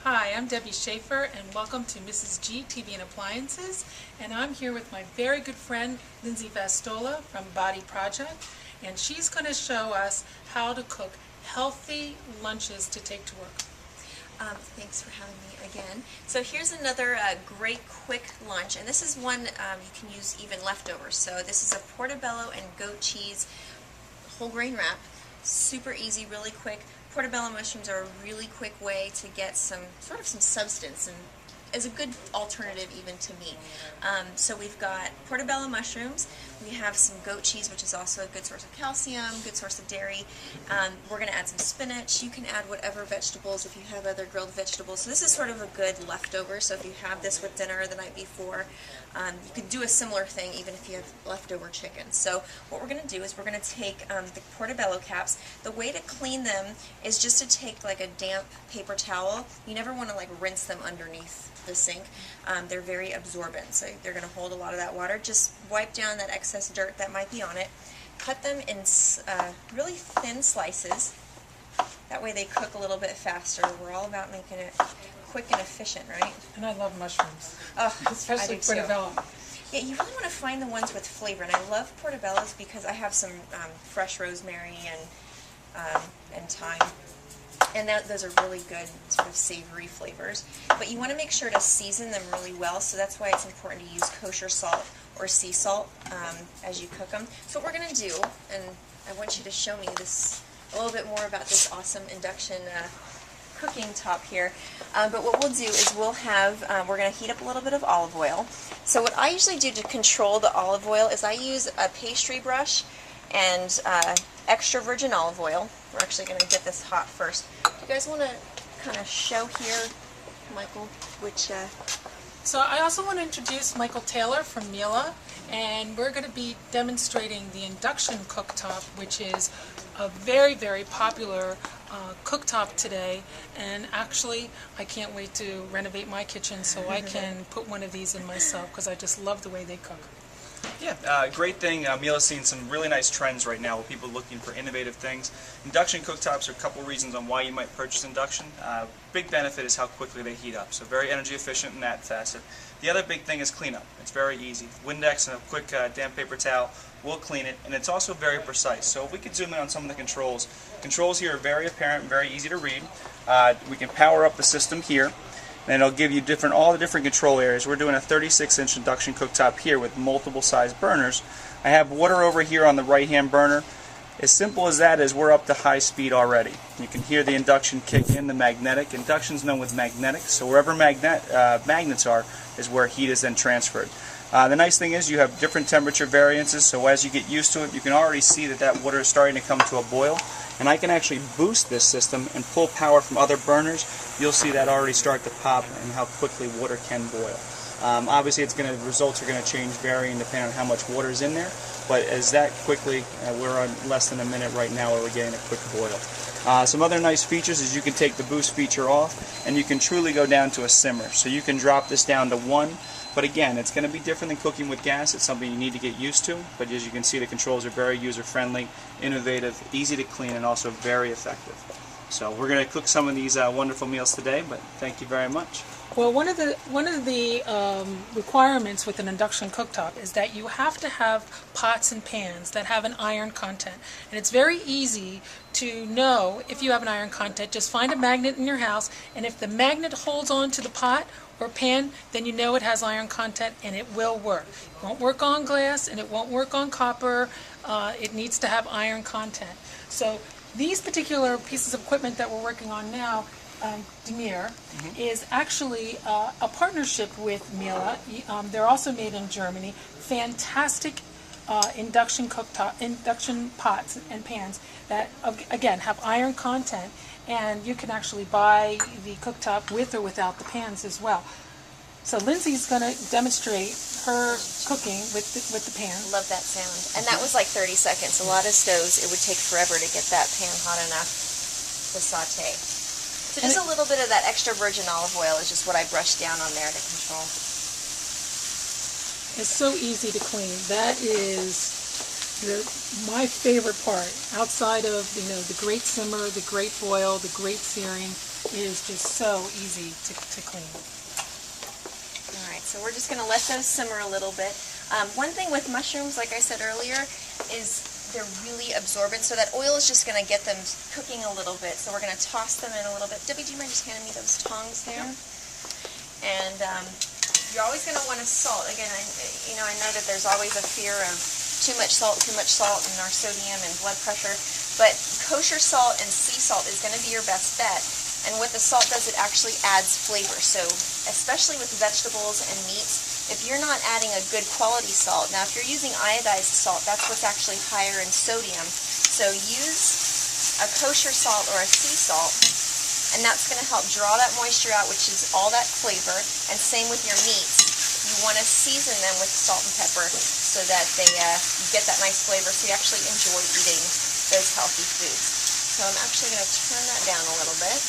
Hi, I'm Debbie Schaefer and welcome to Mrs. G TV and Appliances, and I'm here with my very good friend Lindsay Vastola from Body Project, and she's going to show us how to cook healthy lunches to take to work. Thanks for having me again. So here's another great quick lunch, and this is one you can use even leftovers. So this is a portobello and goat cheese whole grain wrap. Super easy, really quick. Portobello mushrooms are a really quick way to get some substance, and is a good alternative even to meat. So we've got portobello mushrooms, we have some goat cheese, which is also a good source of calcium, good source of dairy. We're going to add some spinach. You can add whatever vegetables if you have other grilled vegetables. So this is sort of a good leftover, so if you have this with dinner the night before, you could do a similar thing even if you have leftover chicken. So what we're going to do is we're going to take the portobello caps. The way to clean them is just to take like a damp paper towel. You never want to like rinse them underneath the sink. They're very absorbent, so they're going to hold a lot of that water. Just wipe down that excess dirt that might be on it. Cut them in really thin slices. That way they cook a little bit faster. We're all about making it quick and efficient, right? And I love mushrooms, Oh, especially I do too. portobello. Yeah, you really want to find the ones with flavor, and I love portobellos because I have some fresh rosemary and thyme. And those are really good sort of savory flavors. But you want to make sure to season them really well, so that's why it's important to use kosher salt or sea salt as you cook them. So what we're going to do, and I want you to show me this a little bit more about this awesome induction cooking top here. But what we'll do is we're going to heat up a little bit of olive oil. So what I usually do to control the olive oil is I use a pastry brush and extra virgin olive oil. We're actually going to get this hot first. Do you guys want to kind of show here, Michael, which... So I also want to introduce Michael Taylor from Miele, and we're going to be demonstrating the induction cooktop, which is a very, very popular cooktop today. And actually, I can't wait to renovate my kitchen so I can put one of these in myself because I just love the way they cook. Yeah, great thing. Miele's seen some really nice trends right now with people looking for innovative things. Induction cooktops are a couple reasons on why you might purchase induction. Big benefit is how quickly they heat up, so very energy efficient in that facet. The other big thing is cleanup. It's very easy. Windex and a quick damp paper towel will clean it, and it's also very precise. So if we could zoom in on some of the controls. Controls here are very apparent and very easy to read. We can power up the system here, and it'll give you all the different control areas. We're doing a 36-inch induction cooktop here with multiple size burners. I have water over here on the right-hand burner. As simple as that is, we're up to high speed already. You can hear the induction kick in, the magnetic. Induction's known with magnetic, so wherever magnets are is where heat is then transferred. The nice thing is you have different temperature variances, so as you get used to it, you can already see that water is starting to come to a boil. And I can actually boost this system and pull power from other burners. You'll see that already start to pop and how quickly water can boil. Obviously, the results are going to change varying depending on how much water is in there. But as that quickly, we're on less than a minute right now where we're getting a quick boil. Some other nice features is you can take the boost feature off and you can truly go down to a simmer. So you can drop this down to 1. But again, it's going to be different than cooking with gas. It's something you need to get used to. But as you can see, the controls are very user-friendly, innovative, easy to clean, and also very effective. So we're going to cook some of these wonderful meals today, but thank you very much. Well, one of the requirements with an induction cooktop is that you have to have pots and pans that have an iron content. And it's very easy to know if you have an iron content. Just find a magnet in your house, and if the magnet holds on to the pot or pan, then you know it has iron content and it will work. It won't work on glass and it won't work on copper. It needs to have iron content. So these particular pieces of equipment that we're working on now, Demir, is actually a partnership with Miele. They're also made in Germany. Fantastic induction pots and pans that again have iron content, and you can actually buy the cooktop with or without the pans as well. So Lindsay's going to demonstrate her cooking with the pan. Love that sound. And that was like 30 seconds. A lot of stoves, it would take forever to get that pan hot enough to saute. So just a little bit of that extra virgin olive oil is just what I brushed down on there to control. It's so easy to clean. That is my favorite part. Outside of the great simmer, the great boil, the great searing, is just so easy to clean. All right, so we're just going to let those simmer a little bit. One thing with mushrooms, like I said earlier, is they're really absorbent, so that oil is just going to get them cooking a little bit. So we're going to toss them in a little bit. Debbie, do you mind just handing me those tongs there? And you're always going to want to salt. Again, I know that there's always a fear of too much salt, and our sodium and blood pressure, but kosher salt and sea salt is going to be your best bet. And what the salt does, it actually adds flavor. So especially with vegetables and meats, if you're not adding a good quality salt, now if you're using iodized salt, that's what's actually higher in sodium. So use a kosher salt or a sea salt, and that's going to help draw that moisture out, which is all that flavor. And same with your meats. You want to season them with salt and pepper so that they you get that nice flavor, so you actually enjoy eating those healthy foods. So I'm actually going to turn that down a little bit.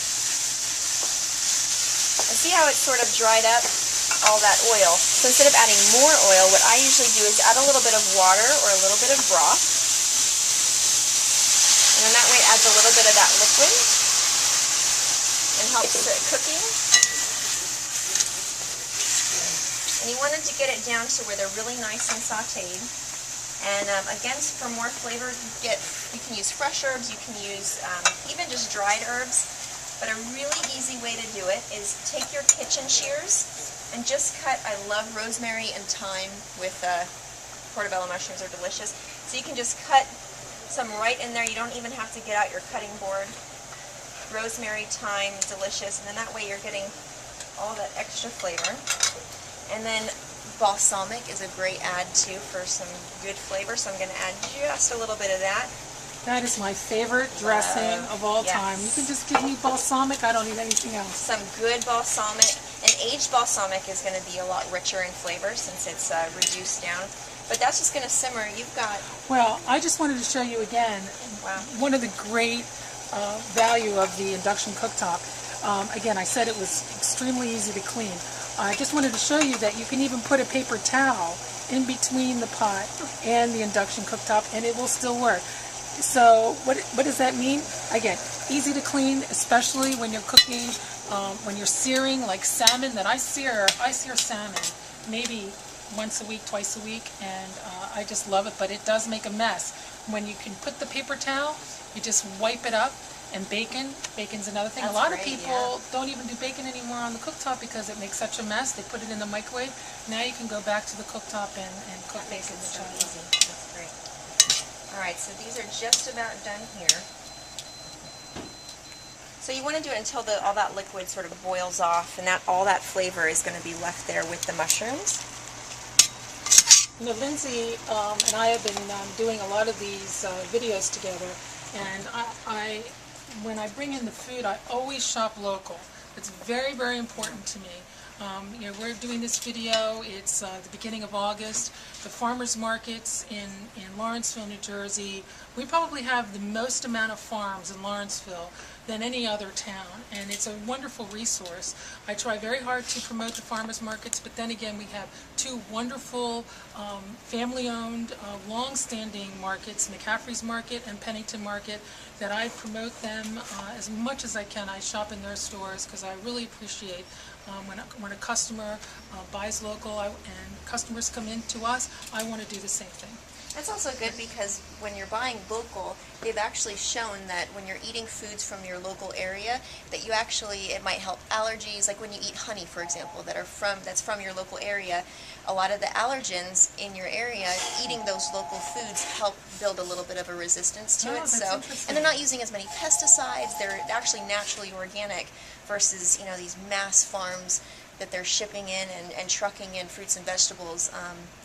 And see how it's sort of dried up all that oil. So instead of adding more oil, what I usually do is add a little bit of water or a little bit of broth. And then that way it adds a little bit of that liquid and helps the cooking. And you wanted to get it down to where they're really nice and sauteed. And again, for more flavor, you can use fresh herbs, you can use even just dried herbs. But a really easy way to do it is take your kitchen shears and just cut. I love rosemary and thyme with portobello mushrooms, are delicious. So you can just cut some right in there. You don't even have to get out your cutting board. Rosemary, thyme, delicious. And then that way you're getting all that extra flavor. And then balsamic is a great add too for some good flavor. So I'm going to add just a little bit of that. That is my favorite dressing of all time. You can just give me balsamic. I don't need anything else. Some good balsamic. And aged balsamic is going to be a lot richer in flavor since it's reduced down. But that's just going to simmer. You've got... Well, I just wanted to show you again one of the great value of the induction cooktop. Again, I said it was extremely easy to clean. I just wanted to show you that you can even put a paper towel in between the pot and the induction cooktop and it will still work. So what does that mean? Again, easy to clean, especially when you're cooking, when you're searing, like salmon. That I sear salmon maybe once a week, twice a week, and I just love it. But it does make a mess. When you can put the paper towel, you just wipe it up. And bacon's another thing. That's a lot great, of people don't even do bacon anymore on the cooktop because it makes such a mess. They put it in the microwave. Now you can go back to the cooktop and cook bacon. It's so easy. That's great. Alright, so these are just about done here. So you want to do it until all that liquid sort of boils off and all that flavor is going to be left there with the mushrooms. You know, Lindsay and I have been doing a lot of these videos together, and when I bring in the food, I always shop local. It's very, very important to me. You know, we're doing this video, it's the beginning of August. The farmers markets in Lawrenceville, New Jersey, we probably have the most amount of farms in Lawrenceville than any other town, and it's a wonderful resource. I try very hard to promote the farmers markets, but then again we have two wonderful family-owned, long-standing markets, McCaffrey's Market and Pennington Market, that I promote them as much as I can. I shop in their stores because I really appreciate when a customer buys local and customers come in to us, I want to do the same thing. That's also good because when you're buying local, they've actually shown that when you're eating foods from your local area, that you actually, it might help allergies, like when you eat honey, for example, that's from your local area. A lot of the allergens in your area, eating those local foods help build a little bit of a resistance to it. So, and they're not using as many pesticides. They're actually naturally organic versus, you know, these mass farms that they're shipping in and trucking in fruits and vegetables,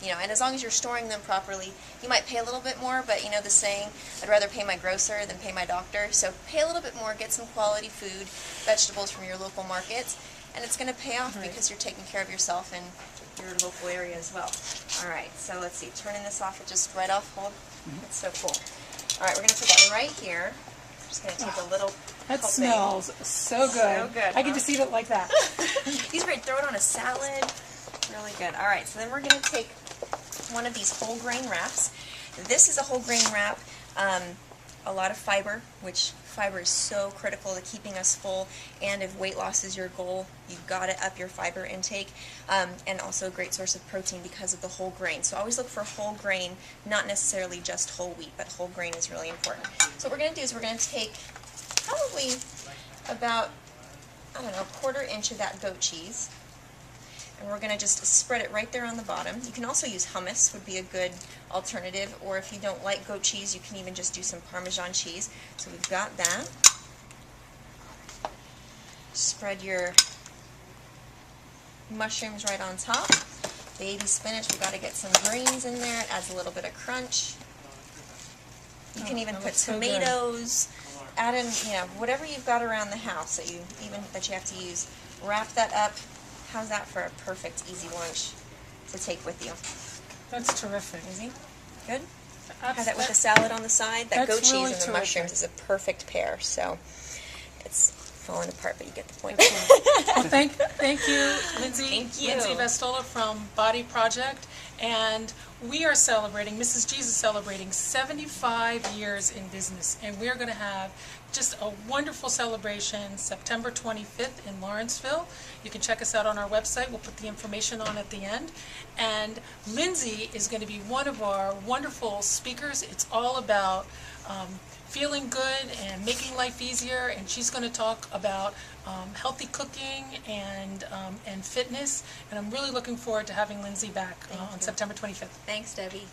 you know, and as long as you're storing them properly, you might pay a little bit more, but you know the saying, I'd rather pay my grocer than pay my doctor, so pay a little bit more, get some quality food, vegetables from your local markets, and it's going to pay off because you're taking care of yourself and your local area as well. Alright, so let's see, turning this off, it just right off, hold, it's so cool. Alright, we're going to put that right here. I'm just going to take a little That smells so good. So good, I can just eat it like that. These are great. Throw it on a salad. Really good. All right, so then we're going to take one of these whole grain wraps. This is a whole grain wrap. a lot of fiber, which fiber is so critical to keeping us full, and if weight loss is your goal, you've got to up your fiber intake, and also a great source of protein because of the whole grain. So always look for whole grain, not necessarily just whole wheat, but whole grain is really important. So what we're going to do is we're going to take probably about, I don't know, a 1/4 inch of that goat cheese, and we're going to just spread it right there on the bottom. You can also use hummus, would be a good alternative, or if you don't like goat cheese, you can even just do some Parmesan cheese. So we've got that. Spread your mushrooms right on top. Baby spinach, we've got to get some greens in there. It adds a little bit of crunch. You can even put tomatoes, add in, whatever you've got around the house that you have to use. Wrap that up. How's that for a perfect, easy lunch to take with you? That's terrific. Easy? Good? That's, Have that with the salad on the side. That goat cheese really and the terrific. mushrooms is a perfect pair. So it's falling apart, but you get the point. Well, thank you, Lindsay. Thank you. Lindsay Vestola from Body Project, and we are celebrating, Mrs. G's is celebrating 75 years in business, and we're going to have just a wonderful celebration September 25th in Lawrenceville. You can check us out on our website. We'll put the information on at the end. And Lindsay is going to be one of our wonderful speakers. It's all about feeling good and making life easier, and she's going to talk about healthy cooking and fitness, and I'm really looking forward to having Lindsay back on September 25th. Thanks, Debbie.